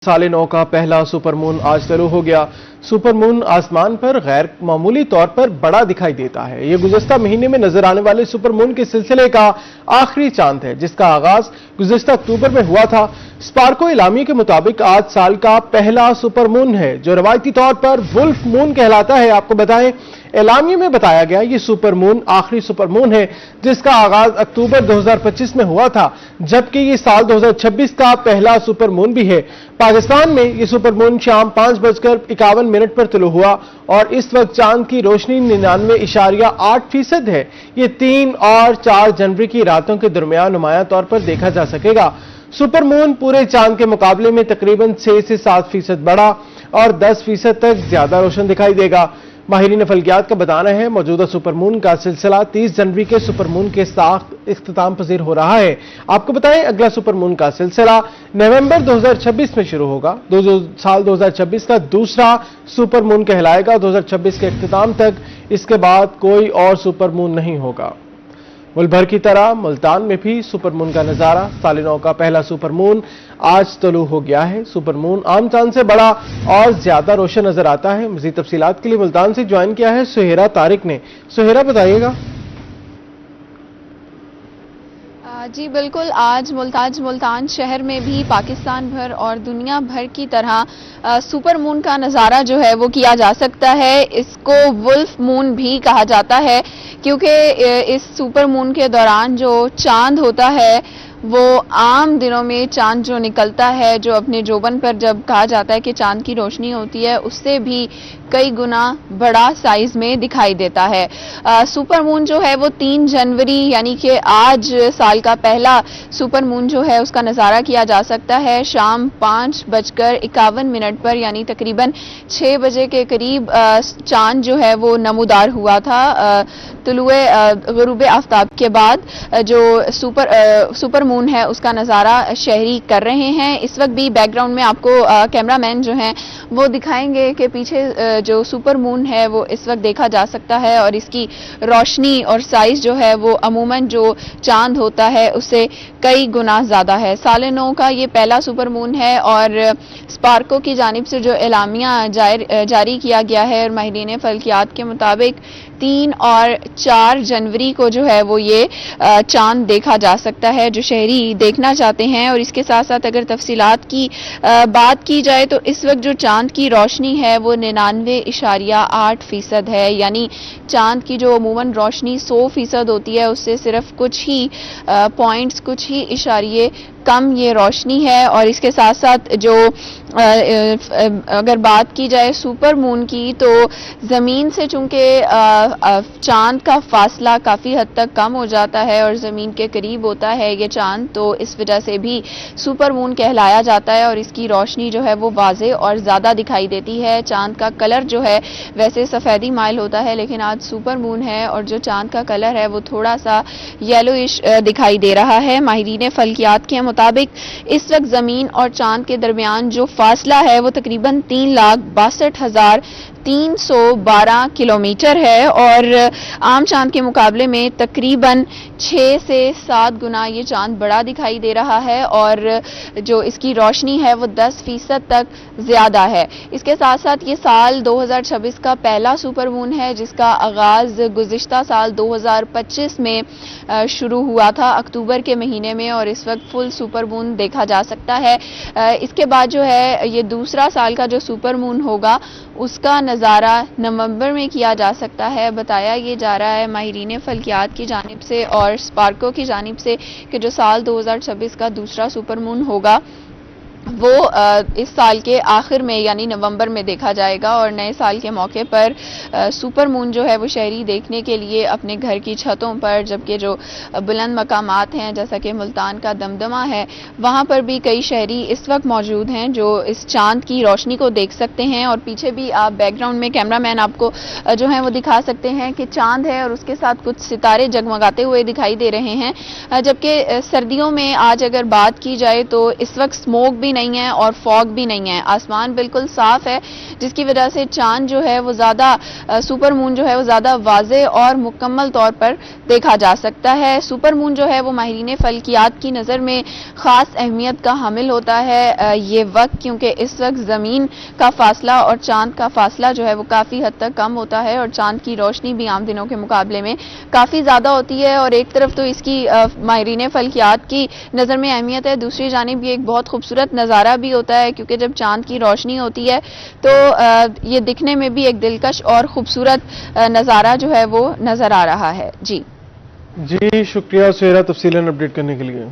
साल 9 का पहला सुपर मून आज शुरू हो गया। सुपर मून आसमान पर गैर मामूली तौर पर बड़ा दिखाई देता है। ये गुज़श्ता महीने में नजर आने वाले सुपर मून के सिलसिले का आखिरी चांद है, जिसका आगाज गुज़श्ता अक्टूबर में हुआ था। स्पार्को इलामी के मुताबिक आज साल का पहला सुपर मून है, जो रवायती तौर पर वुल्फ मून कहलाता है। आपको बताएं, एलामिया में बताया गया ये सुपर मून आखिरी सुपर मून है, जिसका आगाज अक्टूबर 2025 में हुआ था, जबकि ये साल 2026 का पहला सुपर मून भी है। पाकिस्तान में ये सुपर मून शाम 5:51 पर तुलू हुआ और इस वक्त चांद की रोशनी 99.8% है। ये 3 और 4 जनवरी की रातों के दरमियान नुमायां तौर पर देखा जा सकेगा। सुपर मून पूरे चांद के मुकाबले में तकरीबन 6 से 7% बड़ा और 10% तक ज्यादा रोशन दिखाई देगा। माहिरीन फल्कियात का बताना है, मौजूदा सुपर मून का सिलसिला 30 जनवरी के सुपर मून के साथ इख्तिताम पजीर हो रहा है। आपको बताएं, अगला सुपर मून का सिलसिला नवंबर 2026 में शुरू होगा। साल 2026 का दूसरा सुपर मून कहलाएगा। 2026 के इख्तिताम तक इसके बाद कोई और सुपर मून नहीं होगा। मुल्क भर की तरह मुल्तान में भी सुपर मून का नजारा। साल 9 का पहला सुपर मून आज तुलू हो गया है। सुपर मून आम चांद से बड़ा और ज्यादा रोशन नजर आता है। मजीद तफसीलात के लिए मुल्तान से ज्वाइन किया है सुहेरा तारिक ने। सुहेरा, बताइएगा। जी बिल्कुल, आज मुल्तान शहर में भी पाकिस्तान भर और दुनिया भर की तरह सुपर मून का नज़ारा जो है वो किया जा सकता है। इसको वुल्फ मून भी कहा जाता है, क्योंकि इस सुपर मून के दौरान जो चांद होता है वो आम दिनों में चांद जो निकलता है, जो अपने जोबन पर जब कहा जाता है कि चांद की रोशनी होती है, उससे भी कई गुना बड़ा साइज में दिखाई देता है। सुपर मून जो है वो 3 जनवरी यानी कि आज साल का पहला सुपर मून जो है उसका नज़ारा किया जा सकता है। शाम 5:51 पर यानी तकरीबन 6 बजे के करीब चांद जो है वो नमूदार हुआ था। तुलुए गुरूब आफ्ताब के बाद जो सुपर मून है उसका नज़ारा शहरी कर रहे हैं। इस वक्त भी बैकग्राउंड में आपको कैमरामैन जो हैं वो दिखाएंगे कि पीछे जो सुपर मून है वो इस वक्त देखा जा सकता है और इसकी रोशनी और साइज जो है वो अमूमन जो चांद होता है उससे कई गुना ज़्यादा है। साल 9 का ये पहला सुपर मून है और स्पार्को की जानिब से जो एलामिया जारी किया गया है और माहिरीन फल्कियात के मुताबिक 3 और 4 जनवरी को जो है वो ये चांद देखा जा सकता है, जो शहरी देखना चाहते हैं। और इसके साथ साथ अगर तफसीलात की बात की जाए तो इस वक्त जो चांद की रोशनी है वो 99.8% है, यानी चांद की जो अमूमन रोशनी 100% होती है उससे सिर्फ कुछ ही पॉइंट्स, कुछ ही इशारिये कम ये रोशनी है। और इसके साथ साथ जो अगर बात की जाए सुपर मून की, तो ज़मीन से चूंकि चांद का फासला काफ़ी हद तक कम हो जाता है और ज़मीन के करीब होता है ये चांद, तो इस वजह से भी सुपर मून कहलाया जाता है और इसकी रोशनी जो है वो वाज़े और ज़्यादा दिखाई देती है। चांद का कलर जो है वैसे सफ़ेदी माइल होता है, लेकिन आज सुपर मून है और जो चांद का कलर है वो थोड़ा सा येलोइश दिखाई दे रहा है। माहिरीन फल्कियात के मुताबिक इस वक्त ज़मीन और चांद के दरमियान जो फासला है वो तकरीबन 3,62,312 किलोमीटर है और आम चांद के मुकाबले में तकरीबन 6 से 7 गुना ये चांद बड़ा दिखाई दे रहा है और जो इसकी रोशनी है वो 10% तक ज़्यादा है। इसके साथ साथ ये साल 2026 का पहला सुपर मून है, जिसका आगाज़ गुज़िश्ता साल 2025 में शुरू हुआ था अक्टूबर के महीने में और इस वक्त फुल सुपर मून देखा जा सकता है। इसके बाद जो है ये दूसरा साल का जो सुपर मून होगा उसका नज़ारा नवंबर में किया जा सकता है। बताया ये जा रहा है माहिरीन फल्कियात की जानिब से और स्पार्को की जानिब से कि जो साल 2026 का दूसरा सुपर मून होगा वो इस साल के आखिर में यानी नवंबर में देखा जाएगा। और नए साल के मौके पर सुपर मून जो है वो शहरी देखने के लिए अपने घर की छतों पर, जबकि जो बुलंद मकामात हैं जैसा कि मुल्तान का दमदमा है, वहाँ पर भी कई शहरी इस वक्त मौजूद हैं जो इस चांद की रोशनी को देख सकते हैं। और पीछे भी आप बैकग्राउंड में कैमरामैन आपको जो है वो दिखा सकते हैं कि चांद है और उसके साथ कुछ सितारे जगमगाते हुए दिखाई दे रहे हैं। जबकि सर्दियों में आज अगर बात की जाए तो इस वक्त स्मोक भी بھی نہیں ہے اور فॉگ بھی نہیں ہے. آسمان بالکل صاف ہے جس کی وجہ سے چاند جو ہے وہ زیادہ سپر مون جو ہے وہ زیادہ واضح اور مکمل طور پر دیکھا جا سکتا ہے. سپر مون جو ہے وہ ماہرین فلکیات کی نظر میں خاص اہمیت کا حامل ہوتا ہے یہ وقت، کیونکہ اس وقت زمین کا فاصلہ اور چاند کا فاصلہ جو ہے وہ کافی حد تک کم ہوتا ہے اور چاند کی روشنی بھی عام دنوں کے مقابلے میں کافی زیادہ ہوتی ہے. اور ایک طرف تو اس کی ماہرین فلکیات کی نظر میں اہمیت ہے، دوسری جانب یہ ایک بہت خوبصورت نظارہ بھی ہوتا ہے، کیونکہ جب چاند کی روشنی ہوتی ہے تو یہ دکھنے میں بھی ایک دلکش اور خوبصورت نظارہ جو ہے وہ نظر آ رہا ہے. جی جی شکریہ سہیرا تفصیلاً اپڈیٹ کرنے کے لیے.